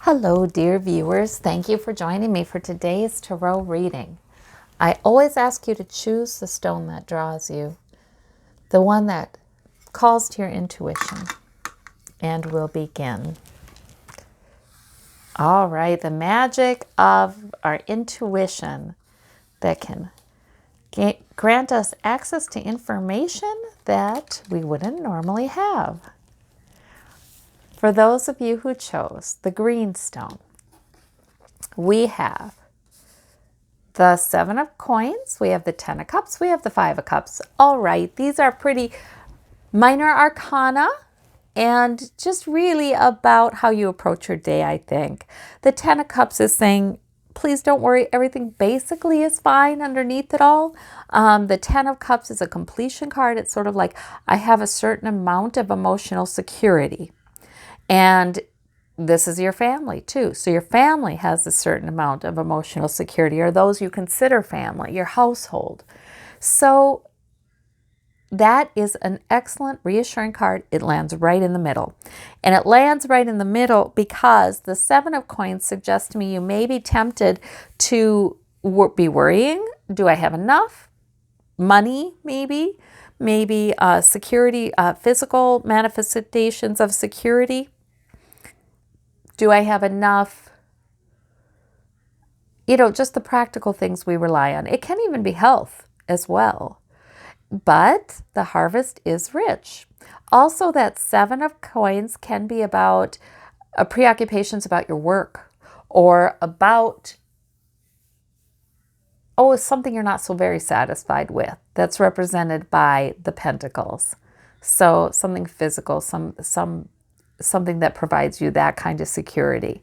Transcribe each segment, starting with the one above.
Hello, dear viewers. Thank you for joining me for today's tarot reading. I always ask you to choose the stone that draws you, the one that calls to your intuition, and we'll begin. All right, the magic of our intuition that can grant us access to information that we wouldn't normally have. For those of you who chose the green stone, we have the 7 of coins, we have the 10 of cups, we have the 5 of cups. All right, these are pretty minor arcana and just really about how you approach your day, I think. The 10 of cups is saying, please don't worry, everything basically is fine underneath it all. The 10 of cups is a completion card. It's sort of like, I have a certain amount of emotional security. And this is your family too. So your family has a certain amount of emotional security, or those you consider family, your household. So that is an excellent reassuring card. It lands right in the middle. And it lands right in the middle because the 7 of coins suggests to me you may be tempted to be worrying. Do I have enough? Money, maybe? Maybe security, physical manifestations of security. Do I have enough? Just the practical things we rely on. It can even be health as well. But the harvest is rich. Also, that 7 of coins can be about preoccupations about your work or about, something you're not so very satisfied with. That's represented by the pentacles. So something physical, something that provides you that kind of security.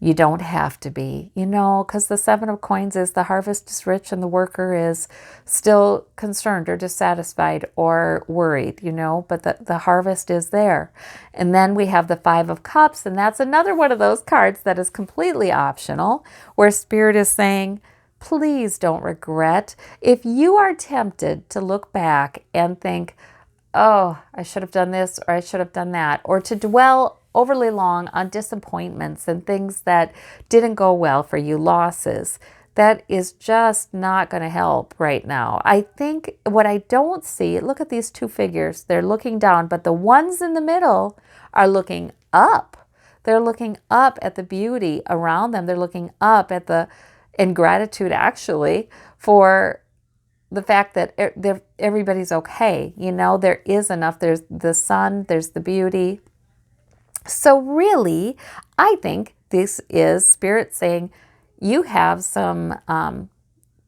You don't have to be, because the 7 of coins is the harvest is rich and the worker is still concerned or dissatisfied or worried, but the harvest is there. And then we have the 5 of cups, and that's another one of those cards that is completely optional, where Spirit is saying, please don't regret. If you are tempted to look back and think, oh, I should have done this or I should have done that, or to dwell overly long on disappointments and things that didn't go well for you, losses, that is just not going to help right now. I think what I don't see, look at these two figures, they're looking down, but the ones in the middle are looking up. They're looking up at the beauty around them. They're looking up at in gratitude, actually, for the fact that everybody's okay. There is enough. There's the sun, there's the beauty. So really, I think this is Spirit saying you have some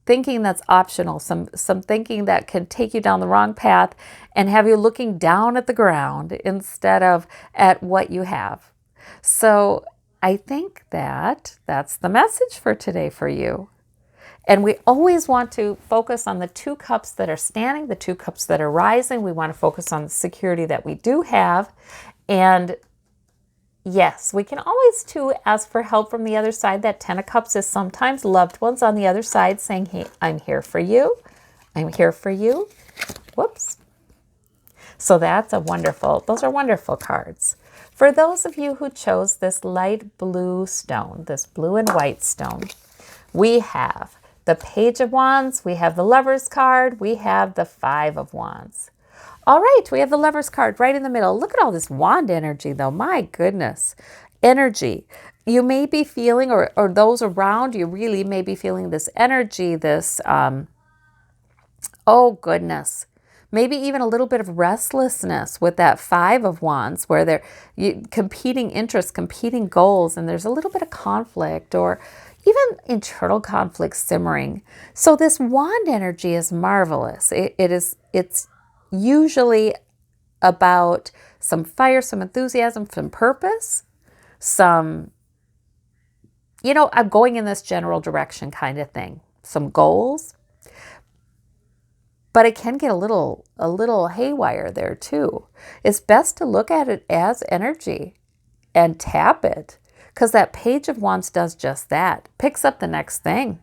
thinking that's optional, some thinking that can take you down the wrong path and have you looking down at the ground instead of at what you have. So I think that's the message for today for you. And we always want to focus on the 2 cups that are standing, the 2 cups that are rising. We want to focus on the security that we do have. And yes, we can always too ask for help from the other side. That 10 of cups is sometimes loved ones on the other side saying, hey, I'm here for you. I'm here for you. Whoops. So those are wonderful cards. For those of you who chose this light blue stone, this blue and white stone, we have the Page of Wands, we have the Lover's card, we have the 5 of Wands. All right, we have the Lover's card right in the middle. Look at all this wand energy, though. My goodness. Energy. You may be feeling, or those around you really may be feeling this energy, this, oh goodness. Maybe even a little bit of restlessness with that 5 of Wands, where they're competing interests, competing goals, and there's a little bit of conflict or even internal conflict simmering. So this wand energy is marvelous. It's usually about some fire, some enthusiasm, some purpose, some, I'm going in this general direction kind of thing, some goals. But it can get a little haywire there too. It's best to look at it as energy and tap it, because that Page of Wands does just that. Picks up the next thing.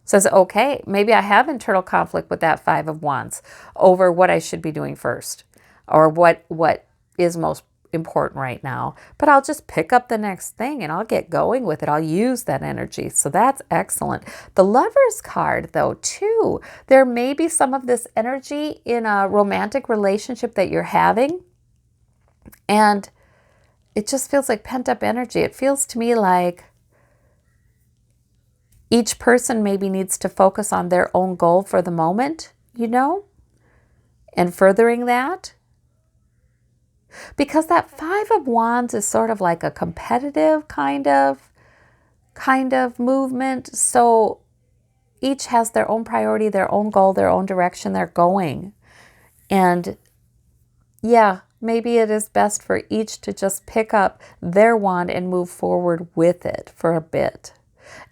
Says, okay, maybe I have internal conflict with that 5 of Wands over what I should be doing first, or what is most important right now, but I'll just pick up the next thing and I'll get going with it. I'll use that energy. So that's excellent. The Lover's card, though, too, there may be some of this energy in a romantic relationship that you're having, and it just feels like pent up energy. It feels to me like each person maybe needs to focus on their own goal for the moment, and furthering that. Because that Five of Wands is sort of like a competitive kind of movement. So each has their own priority, their own goal, their own direction they're going. And yeah, maybe it is best for each to just pick up their wand and move forward with it for a bit.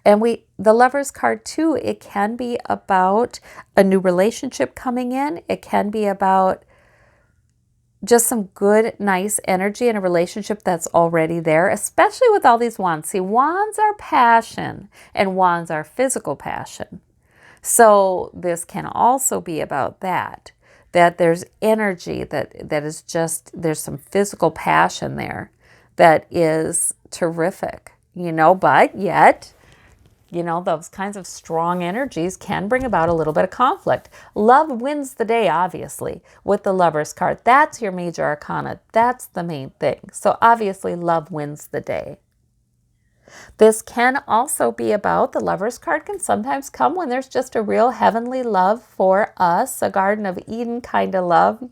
And the Lover's card too, it can be about a new relationship coming in. It can be about just some good, nice energy in a relationship that's already there, especially with all these wands. See, wands are passion and wands are physical passion. So this can also be about that there's energy that is just, there's some physical passion there that is terrific, but yet, those kinds of strong energies can bring about a little bit of conflict. Love wins the day, obviously, with the Lover's card. That's your major arcana. That's the main thing. So obviously, love wins the day. This can also be about, the Lover's card can sometimes come when there's just a real heavenly love for us, a Garden of Eden kind of love,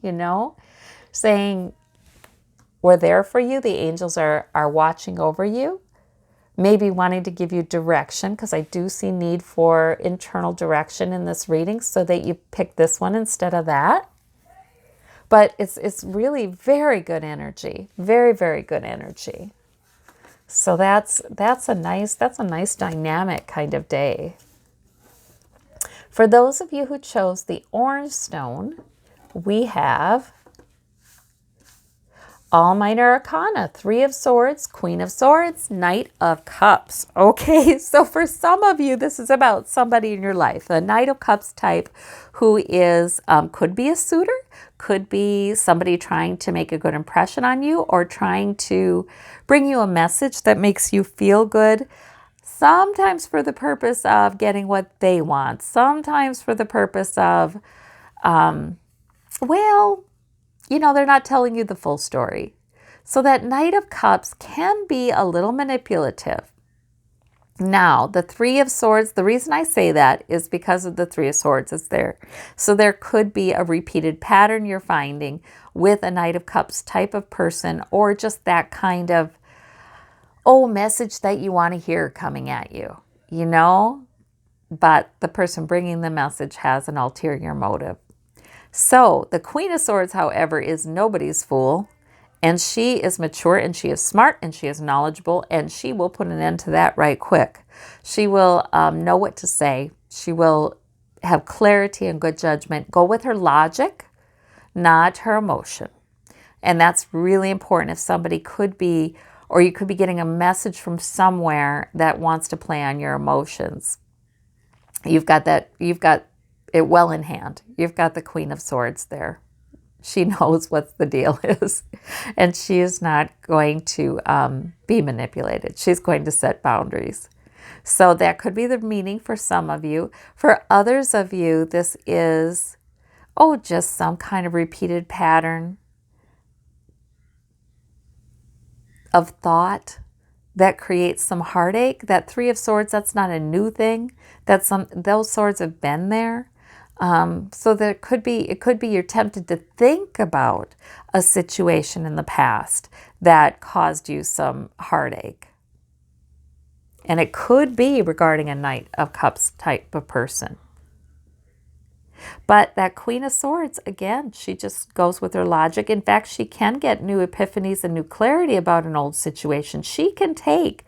saying, we're there for you. The angels are watching over you. Maybe wanting to give you direction, because I do see need for internal direction in this reading, so that you pick this one instead of that. But it's really very good energy, very, very good energy. So that's a nice dynamic kind of day. For those of you who chose the orange stone, we have all minor arcana, Three of Swords, Queen of Swords, Knight of Cups. Okay, so for some of you, this is about somebody in your life, a Knight of Cups type who is, could be a suitor, could be somebody trying to make a good impression on you or trying to bring you a message that makes you feel good, sometimes for the purpose of getting what they want, sometimes for the purpose of, they're not telling you the full story. So that Knight of Cups can be a little manipulative. Now, the Three of Swords, the reason I say that is because of the Three of Swords is there. So there could be a repeated pattern you're finding with a Knight of Cups type of person, or just that kind of, message that you want to hear coming at you, but the person bringing the message has an ulterior motive. So the Queen of Swords, however, is nobody's fool, and she is mature, and she is smart, and she is knowledgeable, and she will put an end to that right quick. She will know what to say. She will have clarity and good judgment. Go with her logic, not her emotion. And that's really important if somebody could be, or you could be getting a message from somewhere that wants to play on your emotions. You've got it well in hand. You've got the Queen of Swords there. She knows what the deal is, and she is not going to be manipulated. She's going to set boundaries. So that could be the meaning for some of you. For others of you, this is, just some kind of repeated pattern of thought that creates some heartache. That Three of Swords, that's not a new thing. Those swords have been there. So it could be you're tempted to think about a situation in the past that caused you some heartache. And it could be regarding a Knight of Cups type of person. But that Queen of Swords, again, she just goes with her logic. In fact, she can get new epiphanies and new clarity about an old situation. She can take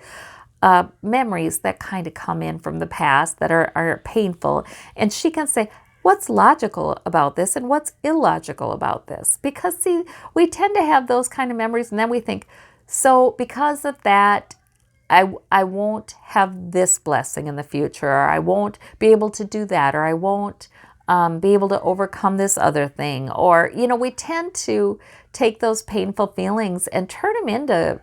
memories that kind of come in from the past that are painful, and she can say, what's logical about this and what's illogical about this? Because, see, we tend to have those kind of memories, and then we think, so because of that, I won't have this blessing in the future, or I won't be able to do that, or I won't be able to overcome this other thing. Or, you know, we tend to take those painful feelings and turn them into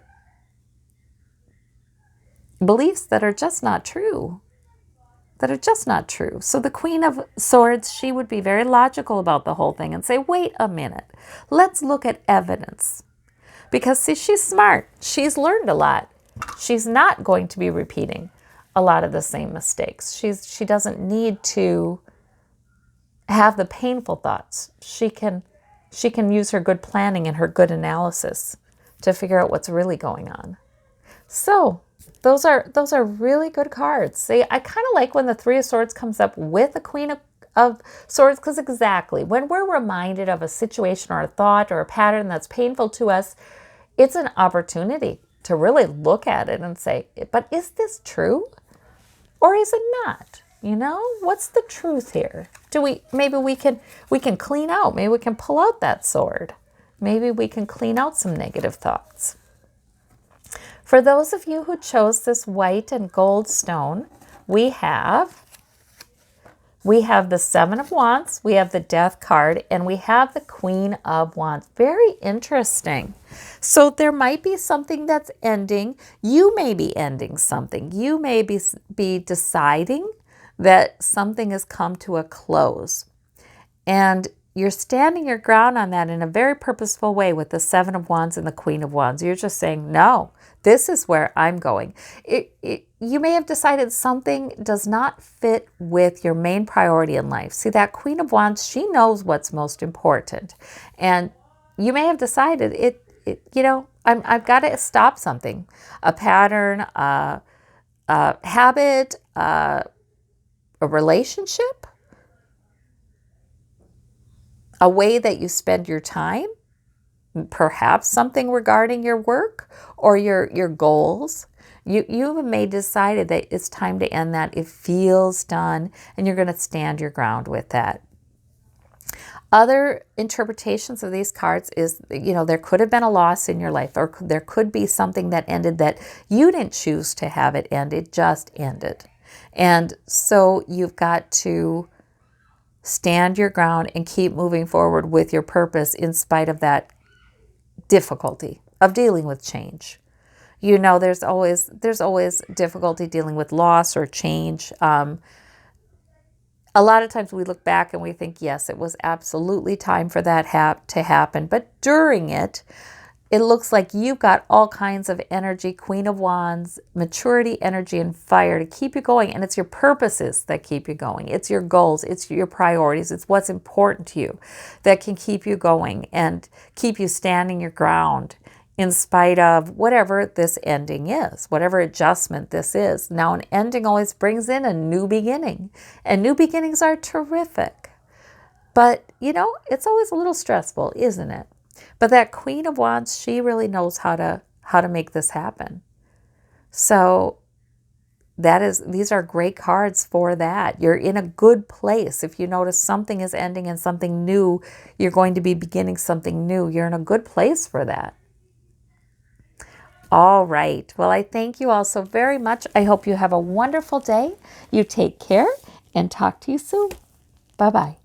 beliefs that are just not true. So the Queen of Swords, she would be very logical about the whole thing and say, wait a minute, let's look at evidence. Because see, she's smart. She's learned a lot. She's not going to be repeating a lot of the same mistakes. She doesn't need to have the painful thoughts. She can use her good planning and her good analysis to figure out what's really going on. So those are really good cards. See, I kind of like when the Three of Swords comes up with the Queen of Swords, because exactly when we're reminded of a situation or a thought or a pattern that's painful to us, it's an opportunity to really look at it and say, but is this true or is it not? You know, what's the truth here? Maybe we can clean out, maybe we can pull out that sword. Maybe we can clean out some negative thoughts. For those of you who chose this white and gold stone, we have the Seven of Wands, we have the Death card, and we have the Queen of Wands. Very interesting. So there might be something that's ending. You may be ending something. You may be deciding that something has come to a close. And you're standing your ground on that in a very purposeful way with the Seven of Wands and the Queen of Wands. You're just saying, no, this is where I'm going. You may have decided something does not fit with your main priority in life. See, that Queen of Wands, she knows what's most important. And you may have decided I've got to stop something, a pattern, a habit, a relationship, a way that you spend your time, perhaps something regarding your work or your goals. You may decided that it's time to end that. It feels done, and you're going to stand your ground with that. Other interpretations of these cards is, there could have been a loss in your life, or there could be something that ended that you didn't choose to have it end. It just ended. And so you've got to stand your ground and keep moving forward with your purpose in spite of that difficulty of dealing with change. There's always difficulty dealing with loss or change. A lot of times we look back and we think, yes, it was absolutely time for that to happen. But during it looks like you've got all kinds of energy, Queen of Wands, maturity, energy, and fire to keep you going. And it's your purposes that keep you going. It's your goals. It's your priorities. It's what's important to you that can keep you going and keep you standing your ground in spite of whatever this ending is, whatever adjustment this is. Now, an ending always brings in a new beginning, and new beginnings are terrific. But, it's always a little stressful, isn't it? But that Queen of Wands, she really knows how to make this happen. So these are great cards for that. You're in a good place. If you notice something is ending and something new, you're going to be beginning something new. You're in a good place for that. All right. Well, I thank you all so very much. I hope you have a wonderful day. You take care and talk to you soon. Bye-bye.